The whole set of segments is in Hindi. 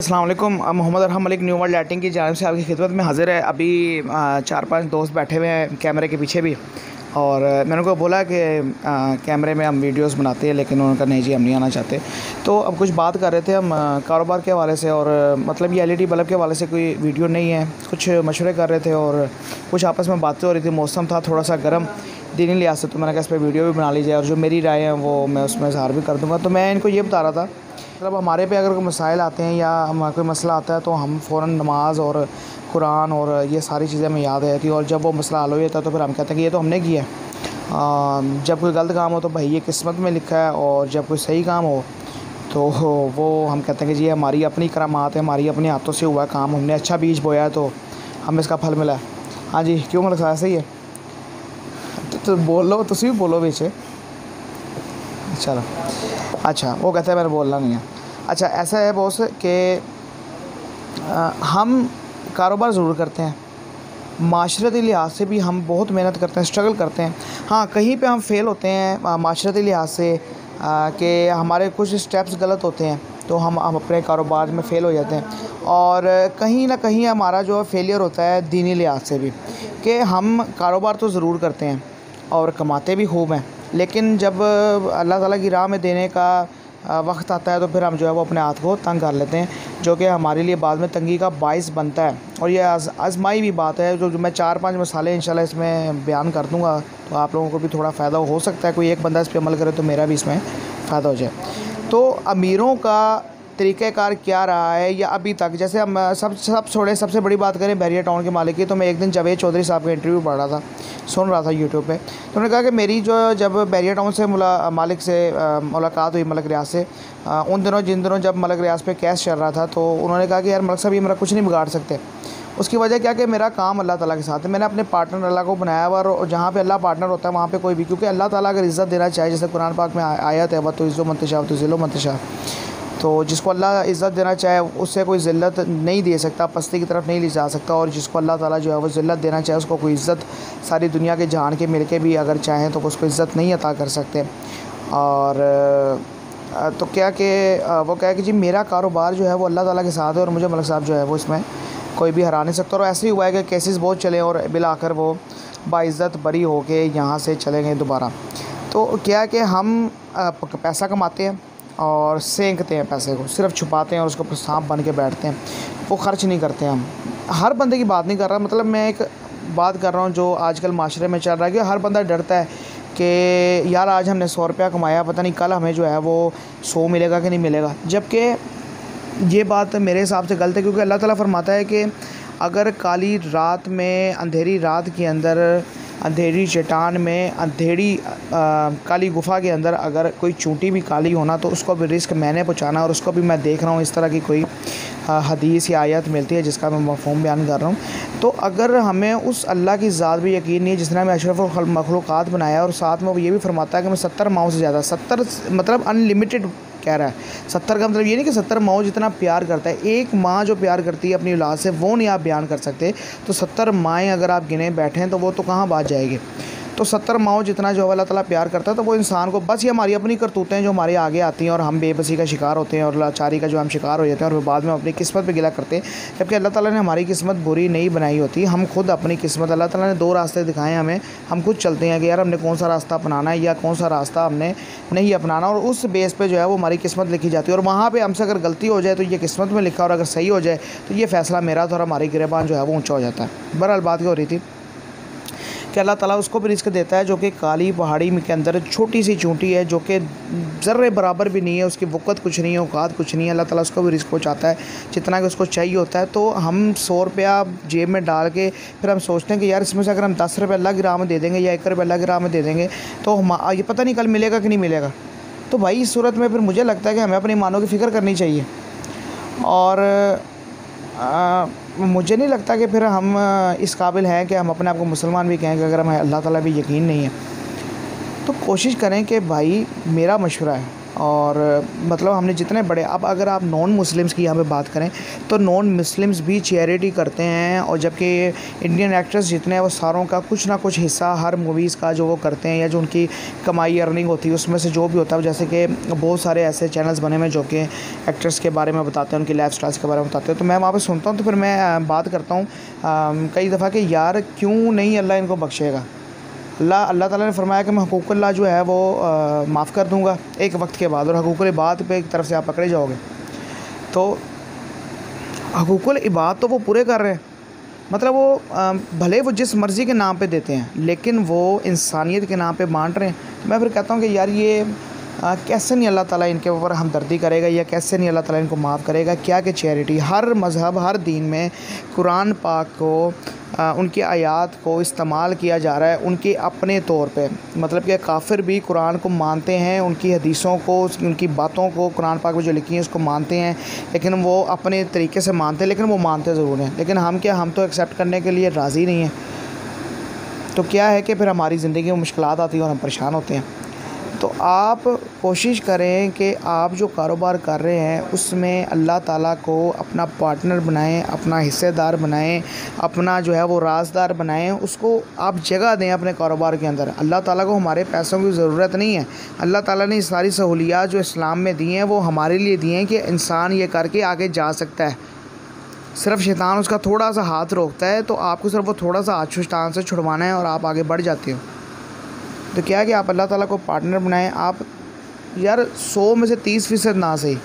अस्सलाम वालेकुम। Mohammad Arham Malik new world lighting की जानिब से आपकी खिदमत में हाज़िर है। अभी 4-5 दोस्त बैठे हुए हैं कैमरे के पीछे भी, और मैंने उनको बोला कि कैमरे में हम वीडियोस बनाते हैं, लेकिन उन्होंने कहा नहीं जी हम नहीं आना चाहते। तो अब कुछ बात कर रहे थे हम कारोबार के हवाले से, और मतलब ये LED बल्ब के हवाले से कोई वीडियो नहीं है, कुछ मशवरे कर रहे थे और कुछ आपस में बातें हो रही थी। मौसम था थोड़ा सा गर्म दीनी लिहाज से, तो मैंने कहा इस पर वीडियो भी बना लीजिए और जो मेरी राय है वो मैं उसमें इज़हार भी कर दूँगा। तो मैं इनको ये बता रहा था, मतलब हमारे पे अगर कोई मसाइल आते हैं या हमारा कोई मसला आता है तो हम फ़ौरन नमाज और कुरान और ये सारी चीज़ें हमें याद रहती है, और जब वो मसला हल हो जाता है तो फिर हम कहते हैं कि ये तो हमने किया है। जब कोई गलत काम हो तो भाई ये किस्मत में लिखा है, और जब कोई सही काम हो तो वो हम कहते हैं कि जी हमारी अपनी करामात है, हमारी अपने हाथों से हुआ काम, हमने अच्छा बीज बोया है तो हमें इसका फल मिला है। हाँ जी, क्यों मतलब ऐसा ही है? तो बोलो, तुम भी बोलो पीछे। चलो अच्छा, वो कहते हैं मैंने बोलना नहीं है। अच्छा, ऐसा है बॉस कि हम कारोबार ज़रूर करते हैं, माशरती लिहाज से भी हम बहुत मेहनत करते हैं, स्ट्रगल करते हैं। हाँ, कहीं पे हम फ़ेल होते हैं माशरती लिहाज से, कि हमारे कुछ स्टेप्स गलत होते हैं तो हम अपने कारोबार में फ़ेल हो जाते हैं, और कहीं ना कहीं हमारा जो फेलियर होता है दीनी लिहाज से भी, कि हम कारोबार तो ज़रूर करते हैं और कमाते भी खूब हैं, लेकिन जब अल्लाह ताला की राह में देने का वक्त आता है तो फिर हम जो है वो अपने हाथ को तंग कर लेते हैं, जो कि हमारे लिए बाद में तंगी का बाइस बनता है। और ये आजमाई भी बात है, जो मैं 4-5 मसाले इंशाल्लाह इसमें बयान कर दूँगा, तो आप लोगों को भी थोड़ा फ़ायदा हो सकता है। कोई एक बंदा इस पर अमल करे तो मेरा भी इसमें फ़ायदा हो जाए। तो अमीरों का तरीक़ाकार क्या रहा है या अभी तक, जैसे हम सब छोड़े, सबसे बड़ी बात करें बहरिया टाउन के मालिक की, तो मैं एक दिन जावेद चौधरी साहब का इंटरव्यू पढ़ रहा था, सुन रहा था यूट्यूब पे। तो उन्होंने कहा कि मेरी जब बहरिया टाउन से मालिक से मुलाकात हुई, मलक रियाज से, उन दिनों जिन दिनों जब मलक रियाज पे केस चल रहा था, तो उन्होंने कहा कि यार मलक साहब ये मेरा कुछ नहीं बिगाड़ सकते। उसकी वजह क्या कि मेरा काम अल्लाह ताला के साथ है, मैंने अपने पार्टनर अल्लाह को बनाया हुआ, और जहाँ पे अल्लाह पार्टनर होता है वहाँ पे कोई भी, क्योंकि अल्लाह ताला अगर इज़्ज़त देना चाहे, जैसे कुरान पाक में आयत है वह तो इज़्ज़ो मंतशा तो ज़िलो मंतशा, तो जिसको अल्लाह इज़्ज़त देना चाहे उससे कोई ज़िल्लत नहीं दे सकता, पस्ती की तरफ नहीं ले जा सकता, और जिसको अल्लाह ताला जो है वो ज़िल्लत देना चाहे उसको कोई इज़्ज़त सारी दुनिया के जहान के मिल के भी अगर चाहें तो उसको इज़्ज़त नहीं अता कर सकते। और तो क्या कि वो कहे कि जी मेरा कारोबार जो है वो अल्लाह ताला के साथ है, और मुझे मलिक साहब जो है वो इसमें कोई भी हरा नहीं सकता। और ऐसे ही हुआ है कि केसेस बहुत चले और बिल आखिर वो बाइज़्ज़त बरी हो के यहाँ से चले गए दोबारा। तो क्या कि हम पैसा कमाते हैं और सेंकते हैं पैसे को, सिर्फ छुपाते हैं और उसके ऊपर सांप बन के बैठते हैं, वो ख़र्च नहीं करते हम। हर बंदे की बात नहीं कर रहा, मतलब मैं एक बात कर रहा हूँ जो आजकल माशरे में चल रहा है, कि हर बंदा डरता है कि यार आज हमने 100 रुपया कमाया, पता नहीं कल हमें जो है वो 100 मिलेगा कि नहीं मिलेगा। जबकि ये बात मेरे हिसाब से गलत है, क्योंकि अल्लाह ताला फरमाता है कि अगर काली रात में, अंधेरी रात के अंदर, अंधेरी चट्टान में, अंधेरी काली गुफ़ा के अंदर अगर कोई चूंटी भी काली होना तो उसको भी रिस्क मैंने पहुँचाना, और उसको भी मैं देख रहा हूँ। इस तरह की कोई हदीस या आयत मिलती है जिसका मैं मफ़हूम बयान कर रहा हूँ। तो अगर हमें उस अल्लाह की ज़ात भी यकीन नहीं है जिसने हमें अशरफुल मखलूक़ात बनाया, और साथ में वो ये भी फरमाता है कि मैं 70 माओं से ज़्यादा, 70 मतलब अनलिमिटेड कह रहा है। 70 का मतलब ये नहीं कि 70 माओं जितना प्यार करता है, एक माँ जो प्यार करती है अपनी औलाद से वो नहीं आप बयान कर सकते। तो 70 माएँ अगर आप गिने बैठें तो वो तो कहाँ बात जाएगी। तो 70 माओं जितना जो अल्लाह ताला प्यार करता है, तो वो इंसान को बस ये हमारी अपनी करतूतें जो हमारे आगे आती हैं और हम बेबसी का शिकार होते हैं और लाचारी का जो हम शिकार हो जाते हैं, और फिर बाद में अपनी किस्मत पे गिला करते हैं। जबकि अल्लाह ताला ने हमारी किस्मत बुरी नहीं बनाई होती, हम खुद अपनी किस्मत, अल्लाह ताला ने 2 रास्ते दिखाए हमें, हम खुद चलते हैं कि यार हमने कौन सा रास्ता अपनाना है या कौन सा रास्ता हमने नहीं अपनाना, और उस बेस पे जो है वो हमारी किस्मत लिखी जाती है। और वहाँ पे हमसे अगर गलती हो जाए तो ये किस्मत में लिखा, और अगर सही हो जाए तो ये फ़ैसला मेरा था और हमारी गिरबान जो है वो ऊँचा हो जाता है। बहरहाल बात क्या हो रही थी कि अल्लाह ताला उसको भी रिस्क देता है जो कि काली पहाड़ी के अंदर छोटी सी चूंटी है, जो कि ज़र्रे बराबर भी नहीं है, उसकी वक़्त कुछ नहीं है, औकात कुछ नहीं है। अल्लाह ताला उसको भी रिस्क पहुँचाता है जितना कि उसको चाहिए होता है। तो हम 100 रुपया जेब में डाल के फिर हम सोचते हैं कि यार इसमें से अगर हम 10 रुपये अल्लाह की राह में दे देंगे या 1 रुपया अल्लाह की राह में दे देंगे तो हम ये पता नहीं कल मिलेगा कि नहीं मिलेगा। तो भाई इस सूरत में फिर मुझे लगता है कि हमें अपनी ईमानों की फ़िक्र करनी चाहिए, और मुझे नहीं लगता कि फिर हम इस काबिल हैं कि हम अपने आप को मुसलमान भी कहें कि अगर हमें अल्लाह ताला भी यकीन नहीं है। तो कोशिश करें कि भाई, मेरा मशवरा है और मतलब हमने जितने बड़े, अब अगर आप नॉन मुस्लिम्स की यहाँ पे बात करें तो नॉन मुस्लिम्स भी चैरिटी करते हैं, और जबकि इंडियन एक्टर्स जितने हैं वो सारों का कुछ ना कुछ हिस्सा हर मूवीज़ का जो वो करते हैं, या जो उनकी कमाई अर्निंग होती है उसमें से जो भी होता है, जैसे कि बहुत सारे ऐसे चैनल्स बने हुए हैं जो कि एक्टर्स के बारे में बताते हैं, उनकी लाइफ स्टाइल्स के बारे में बताते हैं, तो मैं वहाँ पर सुनता हूँ। तो फिर मैं बात करता हूँ कई दफ़ा कि यार क्यों नहीं अल्लाह इनको बख्शेगा। अल्लाह ताला ने फरमाया कि मैं हुकूकुल्लाह जो है वो माफ़ कर दूँगा एक वक्त के बाद, और हुकूकुल इबाद पे एक तरफ से आप पकड़े जाओगे। तो हुकूकुल इबाद तो वो पूरे कर रहे हैं, मतलब वो भले वो जिस मर्ज़ी के नाम पे देते हैं लेकिन वो इंसानियत के नाम पे बांट रहे हैं। मैं फिर कहता हूँ कि यार ये कैसे नहीं अल्लाह ताला इनके ऊपर हमदर्दी करेगा, या कैसे नहीं अल्लाह ताला इनको माफ़ करेगा। क्या कि चैरिटी हर मज़हब हर दीन में कुरान पाक को उनकी आयात को इस्तेमाल किया जा रहा है उनके अपने तौर पे, मतलब कि काफ़िर भी कुरान को मानते हैं, उनकी हदीसों को उनकी बातों को कुरान पाक में जो लिखी हैं उसको मानते हैं, लेकिन वो अपने तरीके से मानते हैं, लेकिन वो मानते ज़रूर हैं। लेकिन हम तो एक्सेप्ट करने के लिए राज़ी नहीं हैं। तो क्या है कि फिर हमारी ज़िंदगी में मुश्किलात आती हैं और हम परेशान होते हैं। तो आप कोशिश करें कि आप जो कारोबार कर रहे हैं उसमें अल्लाह ताला को अपना पार्टनर बनाएं, अपना हिस्सेदार बनाएं, अपना जो है वो राज़दार बनाएं, उसको आप जगह दें अपने कारोबार के अंदर। अल्लाह ताला को हमारे पैसों की ज़रूरत नहीं है। अल्लाह ताला ने सारी सहूलियात जो इस्लाम में दी हैं वो हमारे लिए दी हैं कि इंसान ये करके आगे जा सकता है। सिर्फ शैतान उसका थोड़ा सा हाथ रोकता है, तो आपको सिर्फ वो थोड़ा सा हाथ शैतान से छुड़वाना है और आप आगे बढ़ जाते हो। तो क्या है कि आप अल्लाह ताला को पार्टनर बनाएं। आप यार 100 में से 30% ना सही,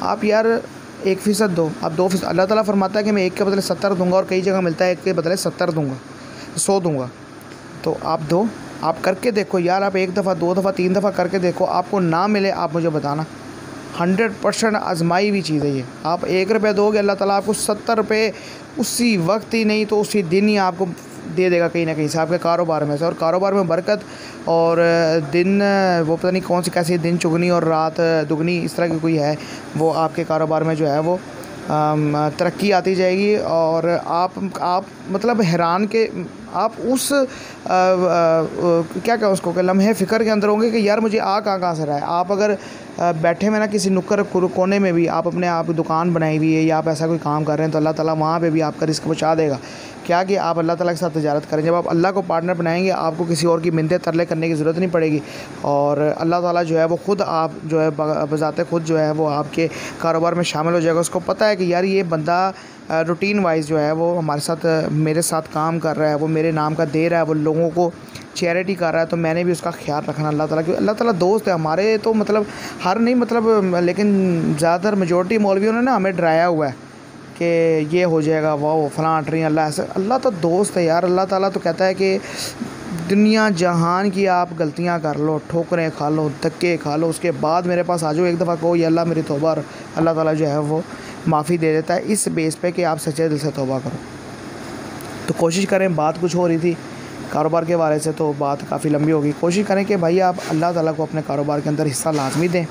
आप यार 1% दो, आप 2%। अल्लाह ताला फरमाता है कि मैं 1 के बदले 70 दूंगा, और कई जगह मिलता है 1 के बदले 70 दूंगा, 100 दूंगा। तो आप दो, आप करके देखो यार, आप 1 दफ़ा 2 दफ़ा 3 दफ़ा करके देखो, आपको ना मिले आप मुझे बताना। 100% आजमाई हुई चीज़ है ये। आप 1 रुपया दोगे, अल्लाह ताला आपको 70 रुपये उसी वक्त ही नहीं तो उसी दिन ही आपको दे देगा कहीं ना कहीं से आपके कारोबार में से। और कारोबार में बरकत, और दिन वो पता नहीं कौन सी कैसी दिन चुगनी और रात दुगनी, इस तरह की कोई है, वो आपके कारोबार में जो है वो तरक्की आती जाएगी। और आप मतलब हैरान के आप उस क्या उसको लम्हे फ़िक्र के अंदर होंगे कि यार मुझे कहाँ से रहा है। आप अगर बैठे में ना किसी नुक्कड़ कोने में भी आप अपने आप दुकान बनाई हुई है, या आप ऐसा कोई काम कर रहे हैं, तो अल्लाह ताला वहाँ पे भी आपका रिस्क पहुँचा देगा। क्या कि आप अल्लाह ताला के साथ तिजारत करें। जब आप अल्लाह को पार्टनर बनाएंगे आपको किसी और की मिन्नतें तरले करने की ज़रूरत नहीं पड़ेगी, और अल्लाह ताला जो है वो ख़ुद आप जो है बज़ाते ख़ुद जो है वो आपके कारोबार में शामिल हो जाएगा। उसको पता है कि यार ये बंदा रूटीन वाइज जो है वो हमारे साथ मेरे साथ काम कर रहा है, वो मेरे नाम का दे रहा है, वो लोगों को चैरिटी कर रहा है, तो मैंने भी उसका ख्याल रखना। अल्लाह ताला क्योंकि अल्लाह ताला दोस्त है हमारे, तो मतलब हर नहीं मतलब लेकिन ज़्यादातर मेजॉरिटी मौलवियों ने ना हमें डराया हुआ है कि ये हो जाएगा, वो फलां ट्री। अल्लाह ऐसे, अल्लाह तो दोस्त है यार। अल्लाह ताला तो कहता है कि दुनिया जहान की आप गलतियां कर लो, ठोकरें खा लो, धक्के खा लो, उसके बाद मेरे पास आ जाओ, एक दफ़ा कहो या अल्लाह मेरी तौबा, और अल्लाह ताला जो है वो माफ़ी दे देता है, इस बेस पे कि आप सच्चे दिल से तौबा करो। तो कोशिश करें, बात कुछ हो रही थी कारोबार के बारे से, तो बात काफ़ी लंबी होगी। कोशिश करें कि भाई आप अल्लाह ताला को अपने कारोबार के अंदर हिस्सा लाजमी दें।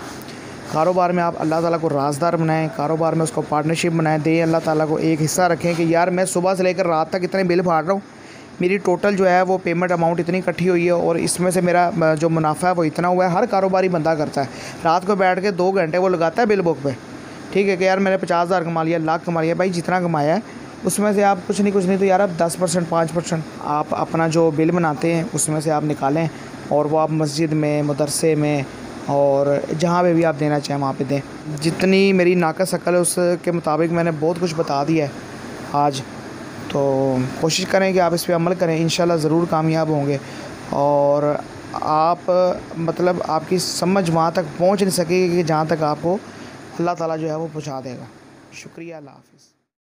कारोबार में आप अल्लाह ताला को राज़दार बनाएं, कारोबार में उसको पार्टनरशिप बनाएं, दें अल्लाह ताला को एक हिस्सा रखें कि यार मैं सुबह से लेकर रात तक इतने बिल फाड़ रहा हूँ, मेरी टोटल जो है वो पेमेंट अमाउंट इतनी इकट्ठी हुई है, और इसमें से मेरा जो मुनाफा है वो इतना हुआ है। हर कारोबारी बंदा करता है, रात को बैठ के 2 घंटे वो लगाता है बिल बुक पे, ठीक है कि यार मैंने 50,000 कमा लिया, लाख कमा लिया। भाई जितना कमाया है उसमें से आप कुछ नहीं तो यार आप 10% 5% आप अपना जो बिल बनाते हैं उसमें से आप निकालें, और वो आप मस्जिद में, मदरसे में, और जहाँ पे भी आप देना चाहें वहाँ पे दें। जितनी मेरी नाक़स अक़ल है उसके मुताबिक मैंने बहुत कुछ बता दिया है आज, तो कोशिश करें कि आप इस पे अमल करें, इंशाल्लाह ज़रूर कामयाब होंगे। और आप मतलब आपकी समझ वहाँ तक पहुँच नहीं सकेगी कि जहाँ तक आपको अल्लाह ताला जो है वो पहुँचा देगा। शुक्रिया, अल्लाह हाफ़िज़।